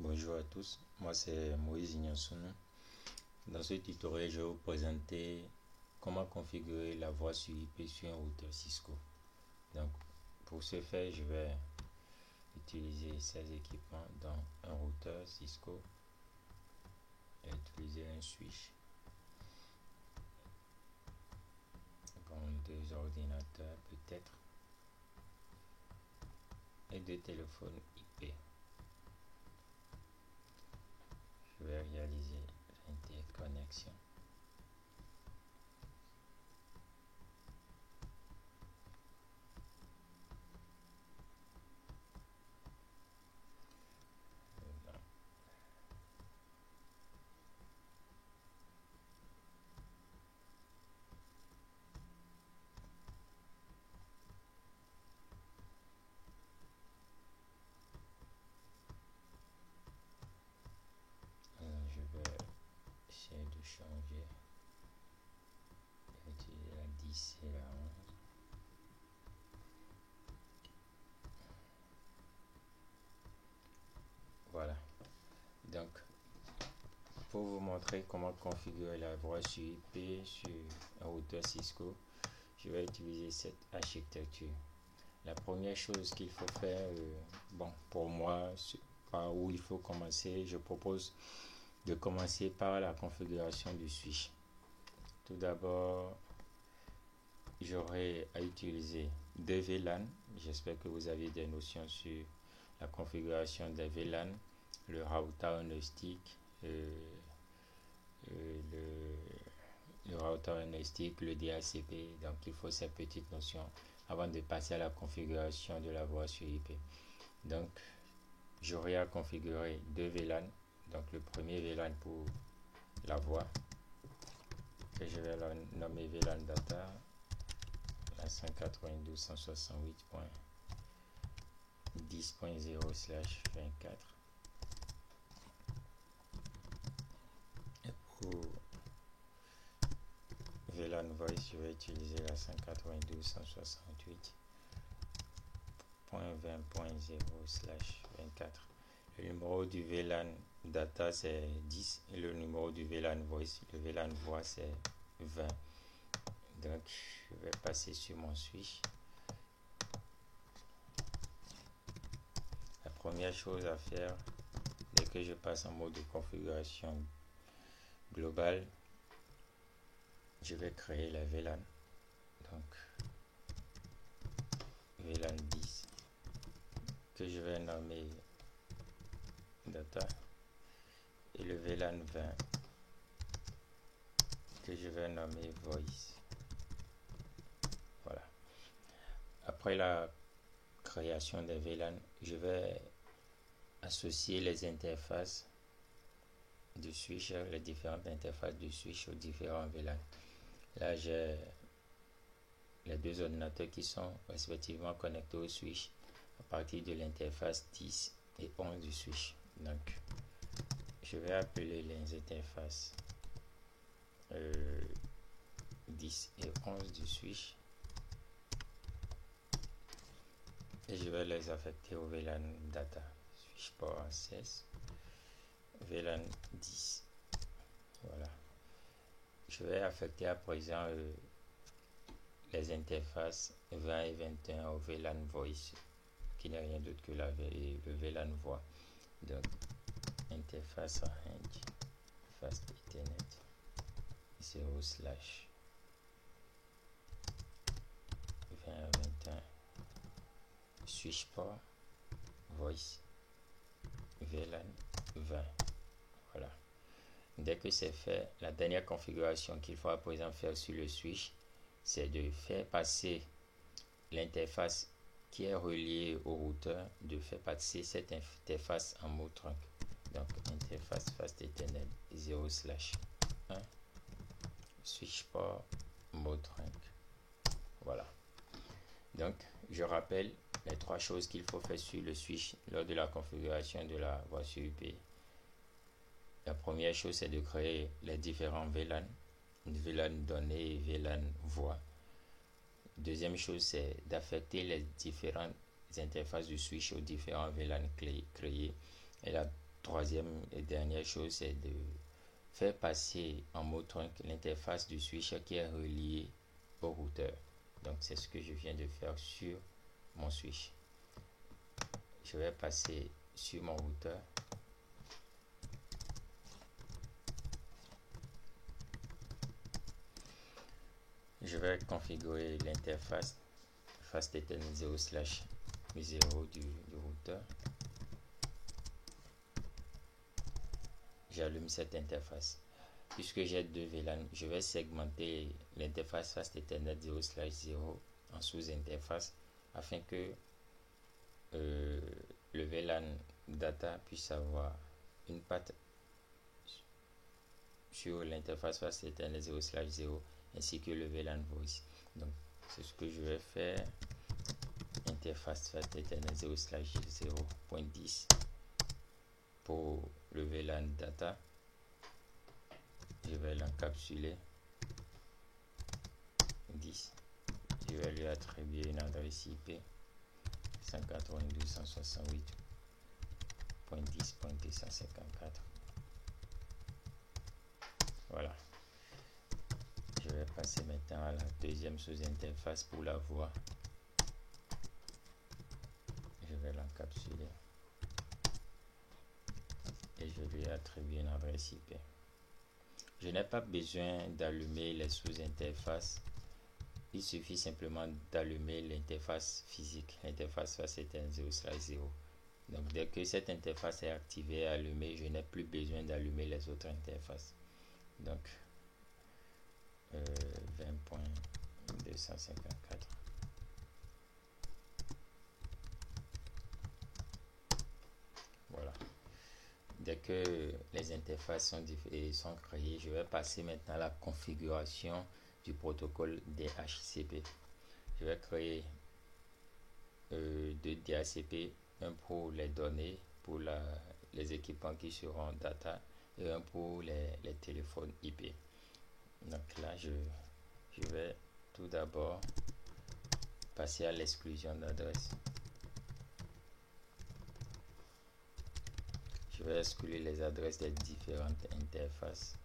Bonjour à tous, moi c'est Moïse Ignansounou. Dans ce tutoriel, je vais vous présenter comment configurer la voix sur IP sur un routeur Cisco. Donc, pour ce faire, je vais utiliser ces équipements dans un routeur Cisco et utiliser un switch. Bon, deux ordinateurs peut-être et deux téléphones IP. Je vais réaliser l'interconnexion. Je vais essayer de changer. Je vais utiliser la 10 et la 11. Voilà. Donc, pour vous montrer comment configurer la voix sur IP sur un routeur Cisco, je vais utiliser cette architecture. La première chose qu'il faut faire, pour moi, par où il faut commencer, je propose de commencer par la configuration du switch. Tout d'abord, j'aurai à utiliser deux VLAN. J'espère que vous avez des notions sur la configuration des VLAN, le router NSTIC, le router NSTIC, le DHCP. Donc il faut ces petites notions avant de passer à la configuration de la voix sur IP. Donc j'aurai à configurer deux VLAN. Donc le premier VLAN pour la voix, que je vais la nommer VLAN data, la 192.168.10.0/24. Et pour VLAN voice, je vais utiliser la 192.168.20.0/24. Le numéro du VLAN data c'est 10 et le numéro du VLAN voice, le VLAN voix c'est 20. Donc je vais passer sur mon switch. La première chose à faire, dès que je passe en mode de configuration globale, je vais créer la VLAN. Donc VLAN 10 que je vais nommer data et le VLAN 20 que je vais nommer voice. Voilà. Après la création des VLAN, je vais associer les interfaces du switch, les différentes interfaces du switch aux différents VLAN. Là, j'ai les deux ordinateurs qui sont respectivement connectés au switch à partir de l'interface 10 et 11 du switch. Donc, je vais appeler les interfaces 10 et 11 du switch et je vais les affecter au VLAN data. Switch port 16, VLAN 10. Voilà. Je vais affecter à présent les interfaces 20 et 21 au VLAN voice, qui n'est rien d'autre que le VLAN voix. Donc, interface range, fast Ethernet 0/20/21, switch port voice VLAN 20. Voilà. Dès que c'est fait, la dernière configuration qu'il faut à présent faire sur le switch, c'est de faire passer l'interface qui est reliée au routeur, de faire passer cette interface en mode trunk. Donc interface fast Ethernet 0/1, switch port mode trunk. Voilà. Donc je rappelle les trois choses qu'il faut faire sur le switch lors de la configuration de la voix sur IP. La première chose, c'est de créer les différents VLAN, VLAN données et VLAN voix. Deuxième chose, c'est d'affecter les différentes interfaces du switch aux différents VLAN créés. Et la troisième et dernière chose, c'est de faire passer en mode trunk l'interface du switch qui est reliée au routeur. Donc c'est ce que je viens de faire sur mon switch. Je vais passer sur mon routeur. Je vais configurer l'interface Fast Ethernet 0/0 du routeur. J'allume cette interface. Puisque j'ai deux VLAN, je vais segmenter l'interface Fast Ethernet 0/0 en sous-interfaces afin que le VLAN data puisse avoir une patte sur l'interface Fast Ethernet 0/0 ainsi que le VLAN voice. Donc c'est ce que je vais faire. Interface Fast Ethernet 0/0.10 pour le VLAN data. Je vais l'encapsuler 10. Je vais lui attribuer une adresse IP 192.168.10.254. Voilà. Je vais passer maintenant à la deuxième sous-interface pour la voix. Je vais l'encapsuler et je lui attribue une adresse IP. Je n'ai pas besoin d'allumer les sous-interfaces. Il suffit simplement d'allumer l'interface physique, l'interface Fast Ethernet 0/0. Donc dès que cette interface est activée et allumée, je n'ai plus besoin d'allumer les autres interfaces. Donc 20.254. Voilà. Dès que les interfaces sont créées, je vais passer maintenant à la configuration du protocole DHCP. Je vais créer deux DHCP, un pour les données, pour les équipements qui seront data, et un pour les téléphones IP. Donc là, je vais tout d'abord passer à l'exclusion d'adresse. Je vais exclure les adresses des différentes interfaces.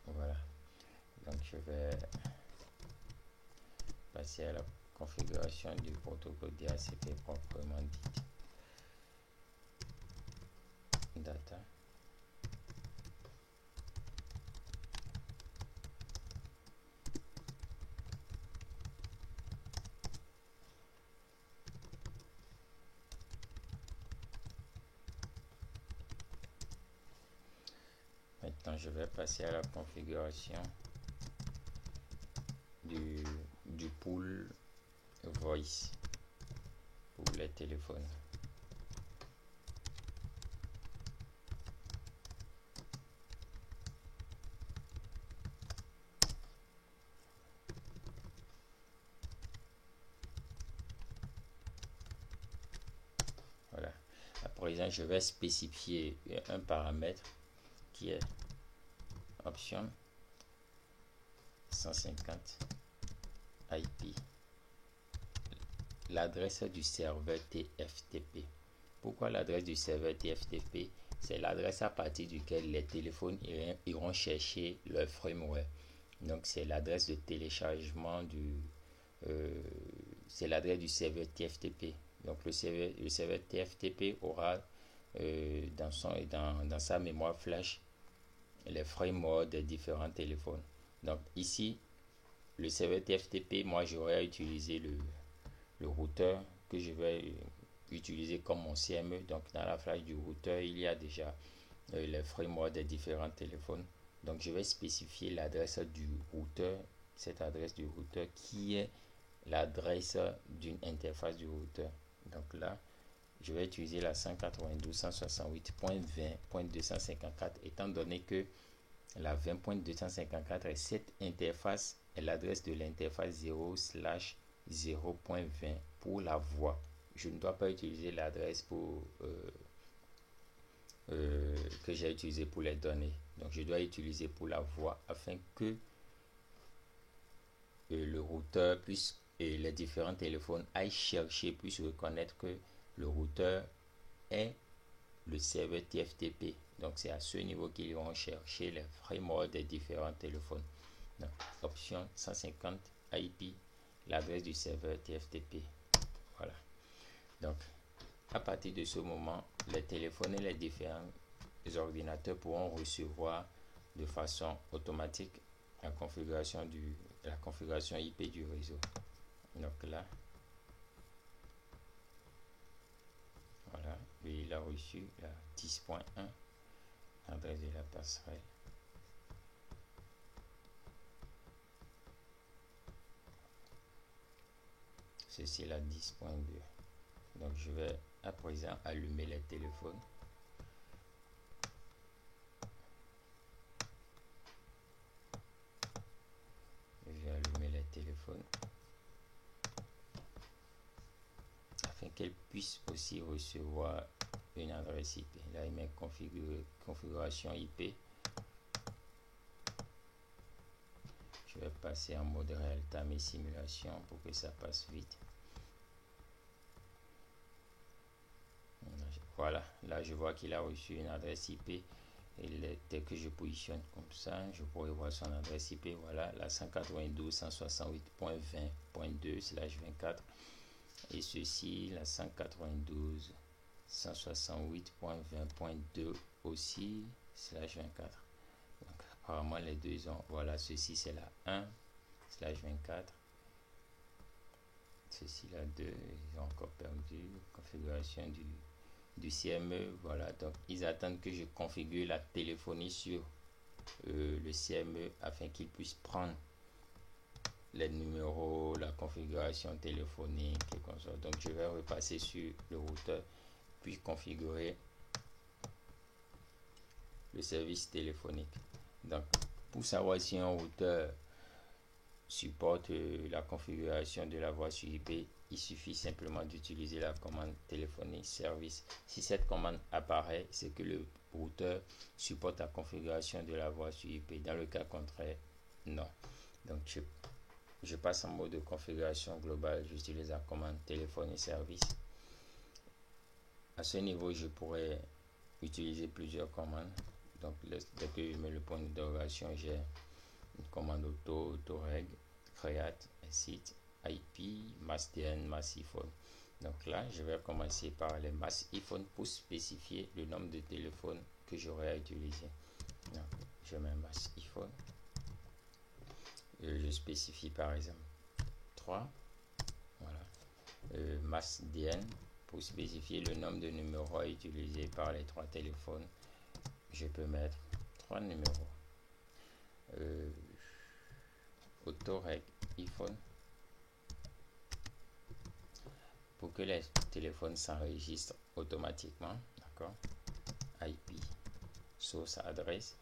Voilà. Donc je vais passer à la configuration du protocole DHCP proprement dit. Data. Maintenant, je vais passer à la configuration du pool voice pour les téléphones. Voilà. À présent, je vais spécifier un paramètre qui est option 150 IP, l'adresse du serveur TFTP. Pourquoi l'adresse du serveur TFTP? C'est l'adresse à partir duquel les téléphones iront chercher leur firmware. Donc c'est l'adresse de téléchargement c'est l'adresse du serveur TFTP. Donc le serveur TFTP aura dans sa mémoire flash les firmware des différents téléphones. Donc ici, le serveur TFTP, moi j'aurais à utiliser le routeur que je vais utiliser comme mon CME. Donc dans la flash du routeur, il y a déjà les firmware des différents téléphones. Donc je vais spécifier l'adresse du routeur, cette adresse du routeur qui est l'adresse d'une interface du routeur. Donc là, je vais utiliser la 192.168.20.254 étant donné que la 20.254 est cette interface est l'adresse de l'interface 0/0.20 pour la voix. Je ne dois pas utiliser l'adresse que j'ai utilisé pour les données. Donc je dois utiliser pour la voix afin que routeur puisse et les différents téléphones aillent chercher, puissent reconnaître que le routeur est le serveur TFTP. Donc c'est à ce niveau qu'ils vont chercher les frameworks des différents téléphones. Donc, option 150 IP, l'adresse du serveur TFTP. Voilà. Donc à partir de ce moment, les téléphones et les différents ordinateurs pourront recevoir de façon automatique la configuration IP du réseau. Donc là, voilà, lui il a reçu la 10.1, l'adresse de la passerelle. Ceci la 10.2. Donc je vais à présent allumer les téléphones. Je vais allumer les téléphones afin qu'elles puissent aussi recevoir une adresse IP. Là il met configuration IP. Je vais passer en mode real time et simulation pour que ça passe vite. Voilà, là je vois qu'il a reçu une adresse IP et dès que je positionne comme ça, je pourrais voir son adresse IP. Voilà, la 192.168.20.2/24 et ceci la 192.168.20.2 aussi /24. Donc apparemment les deux ont, voilà, ceci c'est la 1/24, ceci la 2, ils ont encore perdu configuration du CME. Voilà, donc ils attendent que je configure la téléphonie sur le CME afin qu'ils puissent prendre les numéros, la configuration téléphonique et comme ça. Donc je vais repasser sur le routeur puis configurer le service téléphonique. Donc pour savoir si un routeur supporte la configuration de la voix sur IP, il suffit simplement d'utiliser la commande téléphonique service. Si cette commande apparaît, c'est que le routeur supporte la configuration de la voix sur IP. Dans le cas contraire, non. Donc je passe en mode de configuration globale, j'utilise la commande téléphonique service. À ce niveau, je pourrais utiliser plusieurs commandes. Donc dès que je mets le point d'interrogation, j'ai une commande autoreg, create, exit, IP, massDN, massiphone. Donc là, je vais commencer par les massiphone pour spécifier le nombre de téléphones que j'aurai à utiliser. Donc, je mets massiphone. Je spécifie par exemple 3. Voilà. massDN pour spécifier le nombre de numéros à utiliser par les 3 téléphones. Je peux mettre 3 numéros. Autoreg iPhone pour que les téléphones s'enregistrent automatiquement. D'accord. IP, source adresse,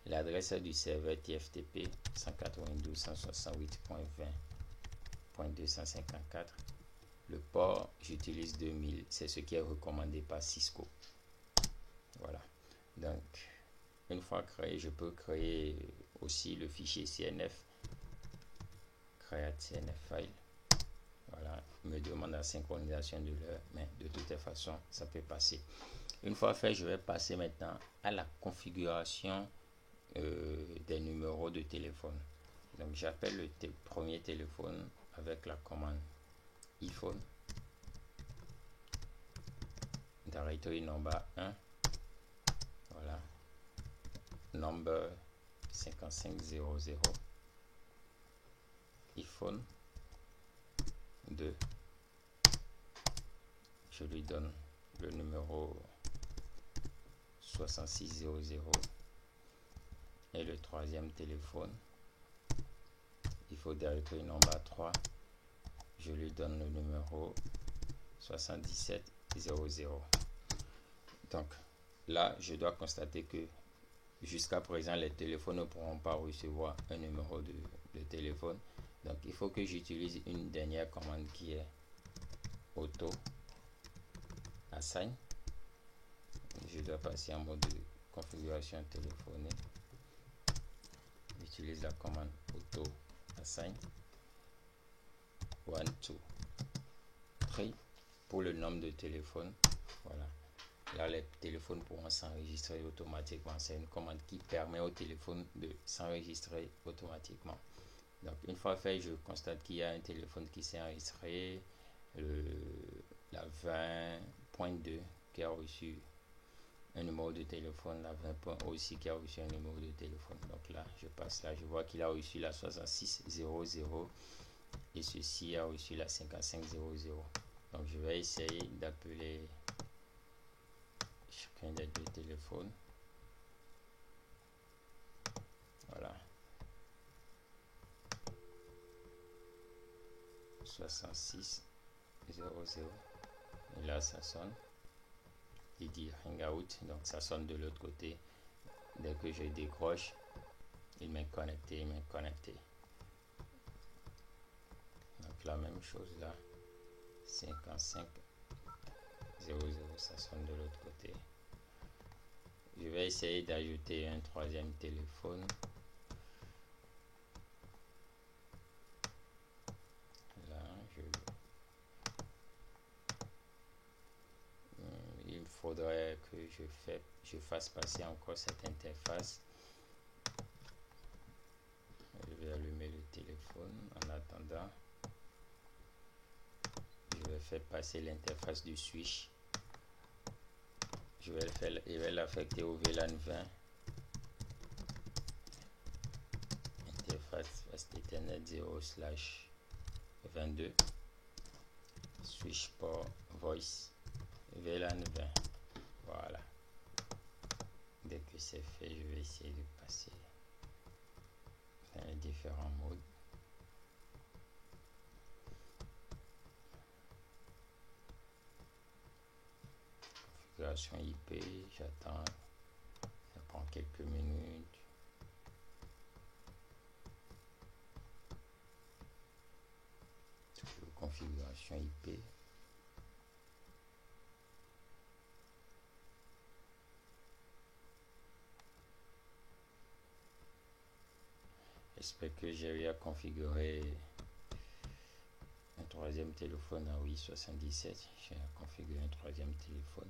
l'adresse du serveur TFTP 192.168.20.254. Le port, j'utilise 2000, c'est ce qui est recommandé par Cisco. Voilà. Donc une fois créé, je peux créer aussi le fichier CNF, create CNF file. Voilà, il me demande la synchronisation de l'heure, mais de toute façon, ça peut passer. Une fois fait, je vais passer maintenant à la configuration des numéros de téléphone. Donc, j'appelle le premier téléphone avec la commande iPhone, directory number 1, voilà, number 5500, iPhone 2. Je lui donne le numéro 6600 et le troisième téléphone, il faut directory number 3, je lui donne le numéro 7700. Donc là, je dois constater que jusqu'à présent, les téléphones ne pourront pas recevoir un numéro de téléphone. Donc il faut que j'utilise une dernière commande qui est auto assign. Je dois passer en mode de configuration téléphonique. J'utilise la commande auto assign. 1, 2, 3 pour le nombre de téléphones. Voilà. Là, les téléphones pourront s'enregistrer automatiquement. C'est une commande qui permet au téléphone de s'enregistrer automatiquement. Donc, une fois fait, je constate qu'il y a un téléphone qui s'est enregistré, la 20.2 qui a reçu un numéro de téléphone, la 20 aussi qui a reçu un numéro de téléphone. Donc là, je passe là, je vois qu'il a reçu la 6600 et ceci a reçu la 5500. Donc je vais essayer d'appeler chacun des deux téléphones. Voilà. 6600. Et là, ça sonne. Il dit Hangout, donc ça sonne de l'autre côté. Dès que je décroche, il m'est connecté, Donc la même chose là, 5500, ça sonne de l'autre côté. Je vais essayer d'ajouter un troisième téléphone. Là, il faudrait que je fasse passer encore cette interface. Je vais allumer le téléphone en attendant. Je vais faire passer l'interface du switch. Je vais l'affecter au VLAN 20. Interface Fast Ethernet 0/22. Switch port voice VLAN 20. Voilà. Dès que c'est fait, je vais essayer de passer dans les différents modes. Configuration IP, j'attends, ça prend quelques minutes. Configuration IP. J'espère que j'ai eu à configurer un troisième téléphone à 877. J'ai configuré un troisième téléphone.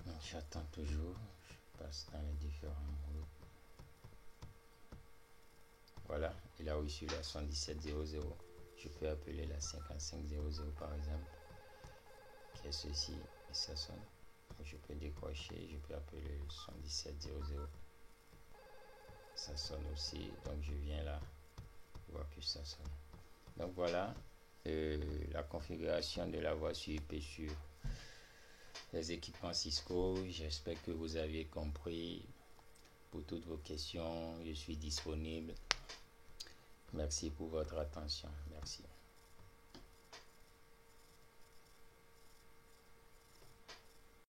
Donc j'attends toujours. Je passe dans les différents modes. Voilà, il a reçu la 7700. Je peux appeler la 5500 par exemple, qui est ceci, et ça sonne. Je peux décrocher, je peux appeler le 7700. Ça sonne aussi, donc je viens là, voir que ça sonne. Donc voilà la configuration de la voie sur IP sur les équipements Cisco. J'espère que vous avez compris. Pour toutes vos questions, je suis disponible. Merci pour votre attention. Merci.